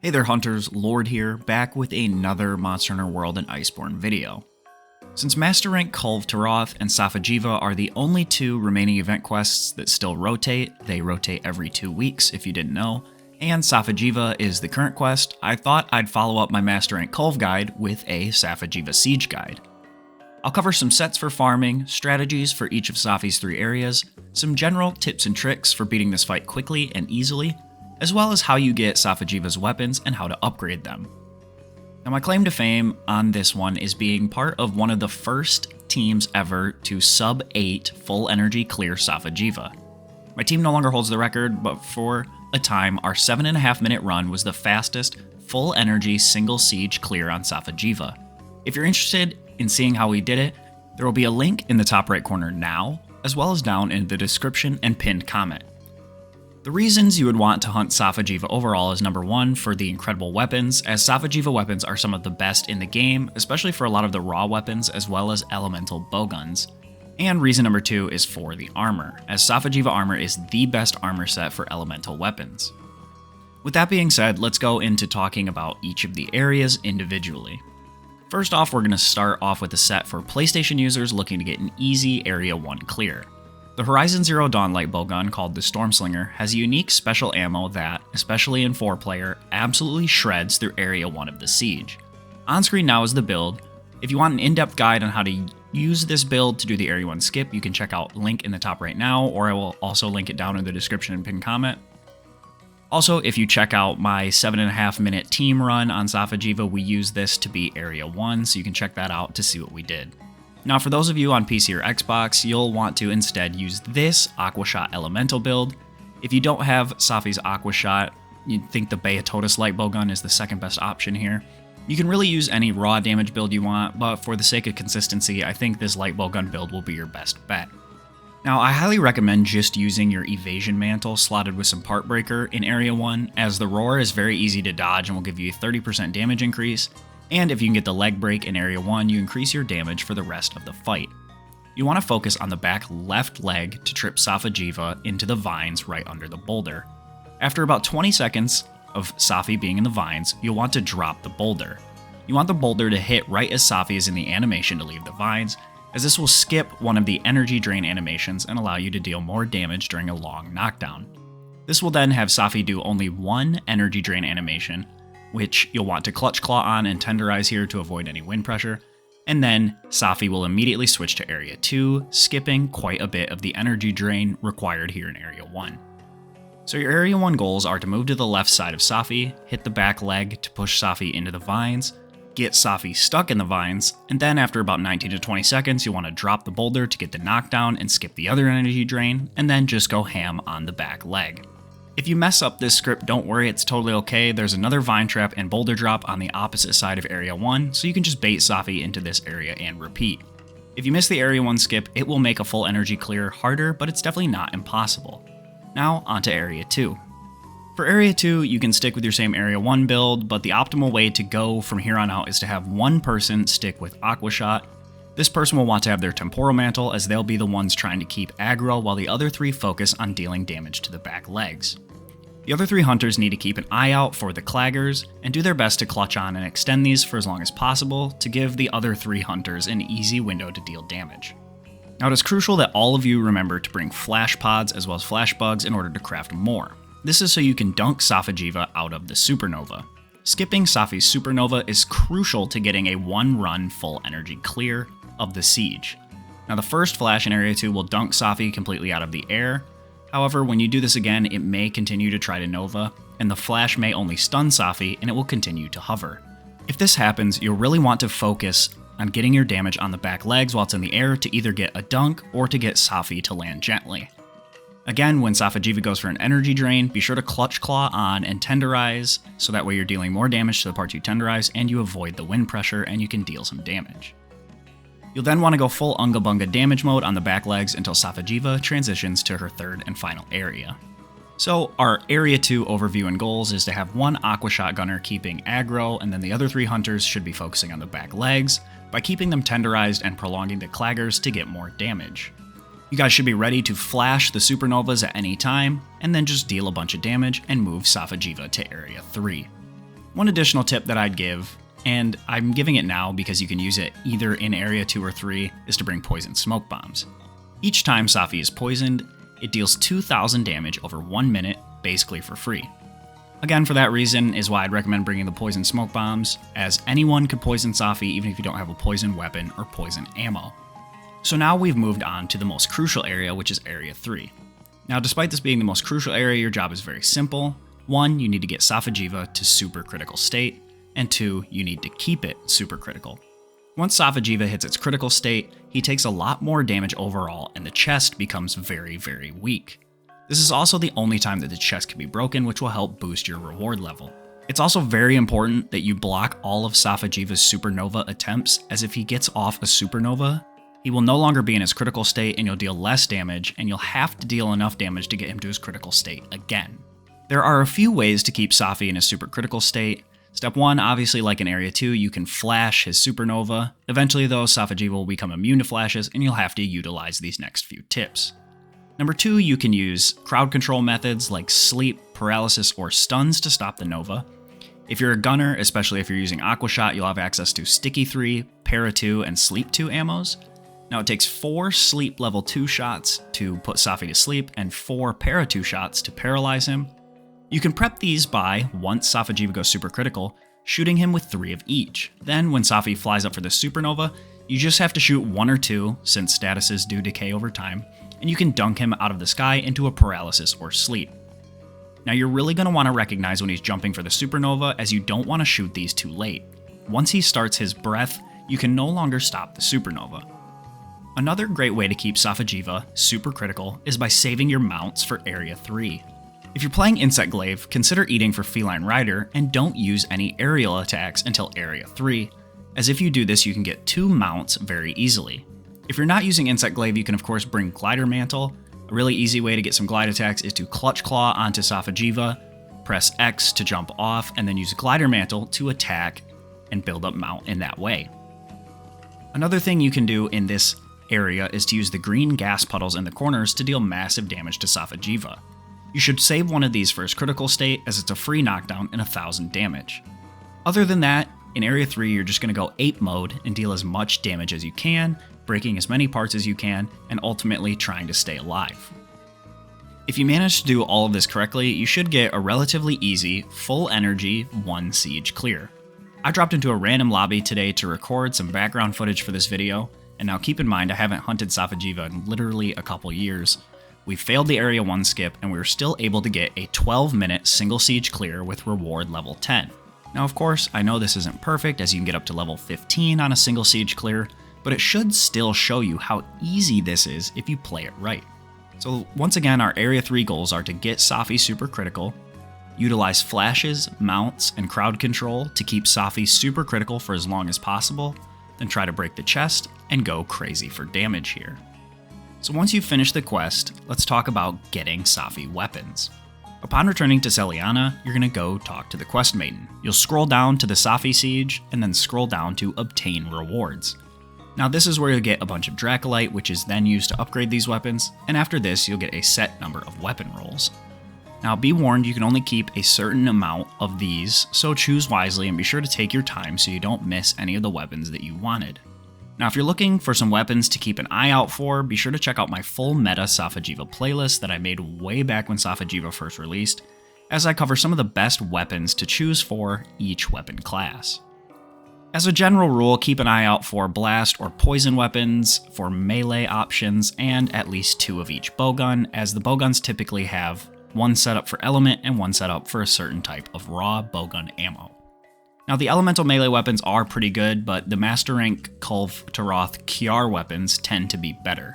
Hey there hunters, Lord here, back with another Monster Hunter World and Iceborne video. Since Master Rank Kulve Taroth and Safi'jiiva are the only two remaining event quests that still rotate, they rotate every 2 weeks if you didn't know, and Safi'jiiva is the current quest, I thought I'd follow up my Master Rank Kulve guide with a Safi'jiiva siege guide. I'll cover some sets for farming, strategies for each of Safi's 3 areas, some general tips and tricks for beating this fight quickly and easily, as well as how you get Safi'jiiva's weapons and how to upgrade them. Now my claim to fame on this one is being part of one of the first teams ever to sub 8 full energy clear Safi'jiiva. My team no longer holds the record, but for a time our 7.5 minute run was the fastest full energy single siege clear on Safi'jiiva. If you're interested in seeing how we did it, there will be a link in the top right corner now, as well as down in the description and pinned comment. The reasons you would want to hunt Safi'jiiva overall is number 1, for the incredible weapons, as Safi'jiiva weapons are some of the best in the game, especially for a lot of the raw weapons as well as elemental bowguns. And reason number 2 is for the armor, as Safi'jiiva armor is the best armor set for elemental weapons. With that being said, let's go into talking about each of the areas individually. First off, we're going to start off with a set for PlayStation users looking to get an easy Area 1 clear. The Horizon Zero Dawn light bowgun called the Stormslinger has a unique special ammo that, especially in 4-player, absolutely shreds through Area 1 of the siege. On screen now is the build. If you want an in-depth guide on how to use this build to do the Area 1 skip, you can check out link in the top right now, or I will also link it down in the description and pinned comment. Also, if you check out my 7.5 minute team run on Safi'jiiva, we use this to beat Area 1, so you can check that out to see what we did. Now for those of you on PC or Xbox, you'll want to instead use this Aquashot Elemental build. If you don't have Safi's Aquashot, you'd think the Beatotus light bowgun is the second best option here. You can really use any raw damage build you want, but for the sake of consistency, I think this light bowgun build will be your best bet. Now I highly recommend just using your Evasion Mantle slotted with some Part Breaker in Area 1, as the Roar is very easy to dodge and will give you a 30% damage increase. And if you can get the leg break in Area 1, you increase your damage for the rest of the fight. You want to focus on the back left leg to trip Safi'jiiva into the vines right under the boulder. After about 20 seconds of Safi being in the vines, you'll want to drop the boulder. You want the boulder to hit right as Safi is in the animation to leave the vines, as this will skip one of the energy drain animations and allow you to deal more damage during a long knockdown. This will then have Safi do only one energy drain animation, which you'll want to clutch claw on and tenderize here to avoid any wind pressure, and then Safi will immediately switch to Area 2, skipping quite a bit of the energy drain required here in Area 1. So your Area 1 goals are to move to the left side of Safi, hit the back leg to push Safi into the vines, get Safi stuck in the vines, and then after about 19 to 20 seconds you'll want to drop the boulder to get the knockdown and skip the other energy drain, and then just go ham on the back leg. If you mess up this script, don't worry, it's totally okay. There's another vine trap and boulder drop on the opposite side of Area 1, so you can just bait Safi into this area and repeat. If you miss the Area 1 skip, it will make a full energy clear harder, but it's definitely not impossible. Now, onto Area 2. For Area 2, you can stick with your same Area 1 build, but the optimal way to go from here on out is to have one person stick with Aquashot. This person will want to have their Temporal Mantle, as they'll be the ones trying to keep aggro, while the other 3 focus on dealing damage to the back legs. The other 3 hunters need to keep an eye out for the claggers, and do their best to clutch on and extend these for as long as possible to give the other 3 hunters an easy window to deal damage. Now it is crucial that all of you remember to bring flash pods as well as flash bugs in order to craft more. This is so you can dunk Safi'jiiva out of the supernova. Skipping Safi's supernova is crucial to getting a 1-run full energy clear of the siege. Now the first flash in Area 2 will dunk Safi completely out of the air. However, when you do this again, it may continue to try to Nova, and the flash may only stun Safi and it will continue to hover. If this happens, you'll really want to focus on getting your damage on the back legs while it's in the air to either get a dunk or to get Safi to land gently. Again, when Safi'jiiva goes for an energy drain, be sure to clutch claw on and tenderize, so that way you're dealing more damage to the parts you tenderize and you avoid the wind pressure and you can deal some damage. You'll then want to go full Unga Bunga damage mode on the back legs until Safi'jiiva transitions to her 3rd and final area. So our Area 2 overview and goals is to have one Aquashot gunner keeping aggro, and then the other 3 hunters should be focusing on the back legs by keeping them tenderized and prolonging the claggers to get more damage. You guys should be ready to flash the supernovas at any time, and then just deal a bunch of damage and move Safi'jiiva to Area 3. One additional tip that I'd give, and I'm giving it now because you can use it either in Area 2 or 3, is to bring poison smoke bombs. Each time Safi is poisoned, it deals 2,000 damage over 1 minute, basically for free. Again, for that reason is why I'd recommend bringing the poison smoke bombs, as anyone could poison Safi even if you don't have a poison weapon or poison ammo. So now we've moved on to the most crucial area, which is Area 3. Now, despite this being the most crucial area, your job is very simple. 1, you need to get Safi'jiiva to super critical state, and 2, you need to keep it super critical. Once Safi'jiiva hits its critical state, he takes a lot more damage overall, and the chest becomes very, very weak. This is also the only time that the chest can be broken, which will help boost your reward level. It's also very important that you block all of Safi'jiiva's supernova attempts, as if he gets off a supernova, he will no longer be in his critical state and you'll deal less damage, and you'll have to deal enough damage to get him to his critical state again. There are a few ways to keep Safi in his super critical state. Step 1, obviously like in Area 2, you can flash his supernova. Eventually though, Safi'jiiva will become immune to flashes and you'll have to utilize these next few tips. Number 2, you can use crowd control methods like sleep, paralysis, or stuns to stop the nova. If you're a gunner, especially if you're using Aqua Shot, you'll have access to Sticky 3, Para 2, and Sleep 2 ammos. Now it takes 4 Sleep level 2 shots to put Safi to sleep and 4 Para 2 shots to paralyze him. You can prep these by, once Safi'jiiva goes super critical, shooting him with 3 of each. Then when Safi flies up for the supernova, you just have to shoot 1 or 2, since statuses do decay over time, and you can dunk him out of the sky into a paralysis or sleep. Now you're really going to want to recognize when he's jumping for the supernova, as you don't want to shoot these too late. Once he starts his breath, you can no longer stop the supernova. Another great way to keep Safi'jiiva super critical is by saving your mounts for Area 3. If you're playing Insect Glaive, consider eating for Feline Rider and don't use any aerial attacks until Area 3, as if you do this you can get 2 mounts very easily. If you're not using Insect Glaive, you can of course bring Glider Mantle. A really easy way to get some glide attacks is to Clutch Claw onto Safi'jiiva, press X to jump off, and then use Glider Mantle to attack and build up mount in that way. Another thing you can do in this area is to use the green gas puddles in the corners to deal massive damage to Safi'jiiva. You should save one of these for his critical state, as it's a free knockdown and 1,000 damage. Other than that, in Area 3 you're just going to go ape mode and deal as much damage as you can, breaking as many parts as you can, and ultimately trying to stay alive. If you manage to do all of this correctly, you should get a relatively easy, full energy 1 siege clear. I dropped into a random lobby today to record some background footage for this video, and now keep in mind I haven't hunted Safi'jiiva in literally a couple years. We failed the Area 1 skip, and we were still able to get a 12-minute single siege clear with reward level 10. Now of course, I know this isn't perfect, as you can get up to level 15 on a single siege clear, but it should still show you how easy this is if you play it right. So once again, our Area 3 goals are to get Safi super critical, utilize flashes, mounts, and crowd control to keep Safi super critical for as long as possible, then try to break the chest and go crazy for damage here. So once you've finished the quest, let's talk about getting Safi weapons. Upon returning to Celiana, you're going to go talk to the quest maiden. You'll scroll down to the Safi Siege, and then scroll down to obtain rewards. Now this is where you'll get a bunch of Dracolite, which is then used to upgrade these weapons, and after this you'll get a set number of weapon rolls. Now be warned, you can only keep a certain amount of these, so choose wisely and be sure to take your time so you don't miss any of the weapons that you wanted. Now if you're looking for some weapons to keep an eye out for, be sure to check out my full meta Safi'jiiva playlist that I made way back when Safi'jiiva first released, as I cover some of the best weapons to choose for each weapon class. As a general rule, keep an eye out for blast or poison weapons, for melee options, and at least 2 of each bowgun, as the bowguns typically have one setup for element and one setup for a certain type of raw bowgun ammo. Now the elemental melee weapons are pretty good, but the master rank Kulve Taroth Kiar weapons tend to be better.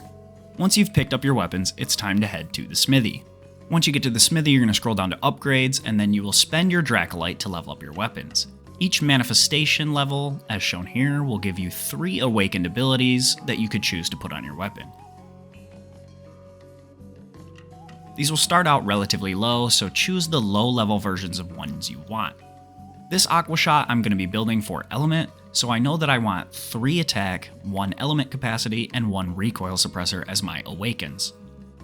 Once you've picked up your weapons, it's time to head to the smithy. Once you get to the smithy, you're going to scroll down to upgrades, and then you will spend your Dracolite to level up your weapons. Each manifestation level, as shown here, will give you 3 awakened abilities that you could choose to put on your weapon. These will start out relatively low, so choose the low-level versions of ones you want. This Aqua Shot I'm going to be building for element, so I know that I want 3 attack, 1 element capacity, and 1 recoil suppressor as my awakens.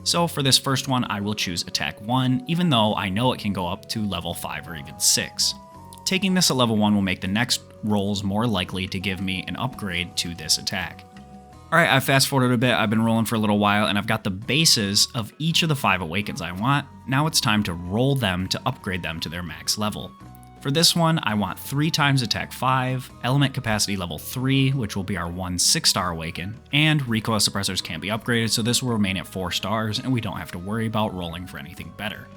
So for this first one, I will choose attack 1, even though I know it can go up to level 5 or even 6. Taking this at level 1 will make the next rolls more likely to give me an upgrade to this attack. Alright, I've fast forwarded a bit, I've been rolling for a little while, and I've got the bases of each of the 5 awakens I want. Now it's time to roll them to upgrade them to their max level. For this one, I want 3 times attack 5, element capacity level 3, which will be our 1 6-star awaken, and recoil suppressors can't be upgraded, so this will remain at 4 stars, and we don't have to worry about rolling for anything better.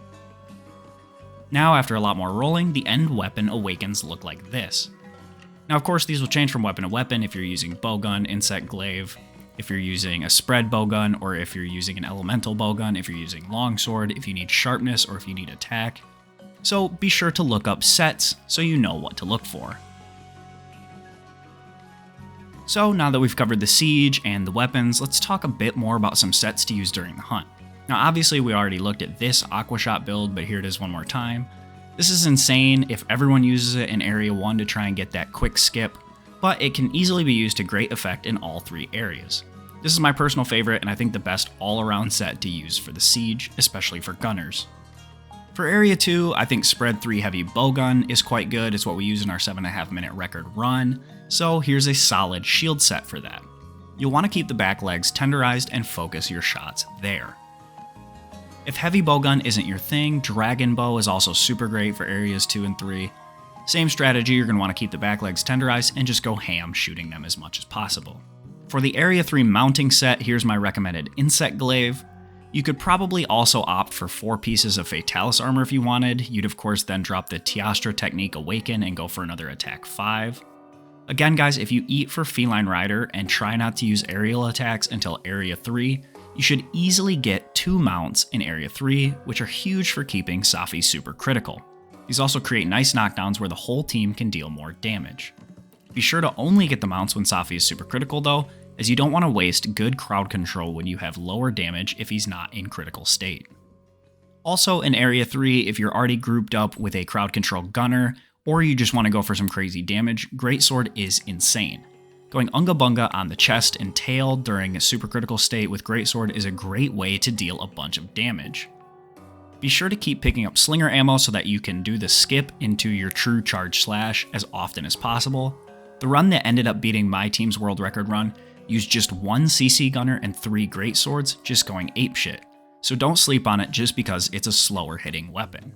Now, after a lot more rolling, the end weapon awakens look like this. Now, of course, these will change from weapon to weapon if you're using bowgun, insect glaive, if you're using a spread bowgun, or if you're using an elemental bowgun, if you're using longsword, if you need sharpness, or if you need attack. So be sure to look up sets so you know what to look for. So now that we've covered the siege and the weapons, let's talk a bit more about some sets to use during the hunt. Now obviously we already looked at this Aquashot build, but here it is one more time. This is insane if everyone uses it in Area 1 to try and get that quick skip, but it can easily be used to great effect in all 3 areas. This is my personal favorite and I think the best all-around set to use for the siege, especially for gunners. For Area 2, I think Spread 3 Heavy Bowgun is quite good, it's what we use in our 7.5 minute record run, so here's a solid shield set for that. You'll want to keep the back legs tenderized and focus your shots there. If Heavy Bowgun isn't your thing, Dragon Bow is also super great for Areas 2 and 3. Same strategy, you're going to want to keep the back legs tenderized and just go ham shooting them as much as possible. For the Area 3 mounting set, here's my recommended Insect Glaive. You could probably also opt for 4 pieces of Fatalis armor if you wanted. You'd of course then drop the Tiastra Technique Awaken and go for another attack 5. Again guys, if you eat for Feline Rider and try not to use aerial attacks until Area 3, you should easily get 2 mounts in Area 3, which are huge for keeping Safi super critical. These also create nice knockdowns where the whole team can deal more damage. Be sure to only get the mounts when Safi is super critical though, as you don't want to waste good crowd control when you have lower damage if he's not in critical state. Also in Area 3, if you're already grouped up with a crowd control gunner, or you just want to go for some crazy damage, Greatsword is insane. Going Unga Bunga on the chest and tail during a super critical state with Greatsword is a great way to deal a bunch of damage. Be sure to keep picking up slinger ammo so that you can do the skip into your true charge slash as often as possible. The run that ended up beating my team's world record run used just 1 CC gunner and 3 Greatswords, just going apeshit. So don't sleep on it just because it's a slower hitting weapon.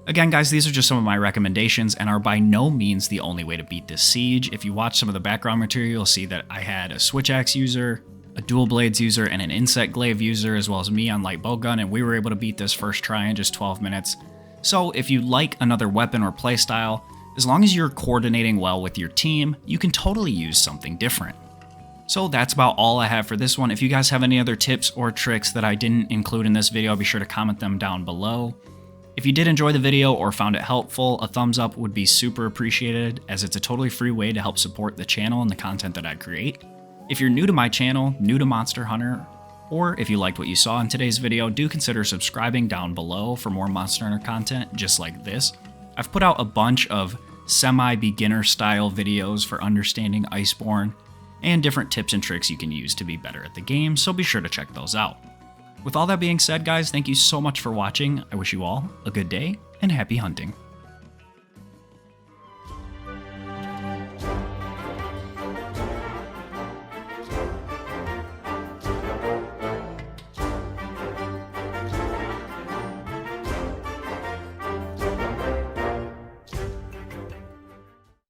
Again guys, these are just some of my recommendations and are by no means the only way to beat this siege. If you watch some of the background material, you'll see that I had a switch axe user, a dual blades user, and an insect glaive user, as well as me on light bowgun, and we were able to beat this first try in just 12 minutes. So if you like another weapon or playstyle, as long as you're coordinating well with your team, you can totally use something different. So that's about all I have for this one. If you guys have any other tips or tricks that I didn't include in this video, be sure to comment them down below. If you did enjoy the video or found it helpful, a thumbs up would be super appreciated, as it's a totally free way to help support the channel and the content that I create. If you're new to my channel, new to Monster Hunter, or if you liked what you saw in today's video, do consider subscribing down below for more Monster Hunter content just like this. I've put out a bunch of semi-beginner style videos for understanding Iceborne, and different tips and tricks you can use to be better at the game, so be sure to check those out. With all that being said guys, thank you so much for watching. I wish you all a good day and happy hunting.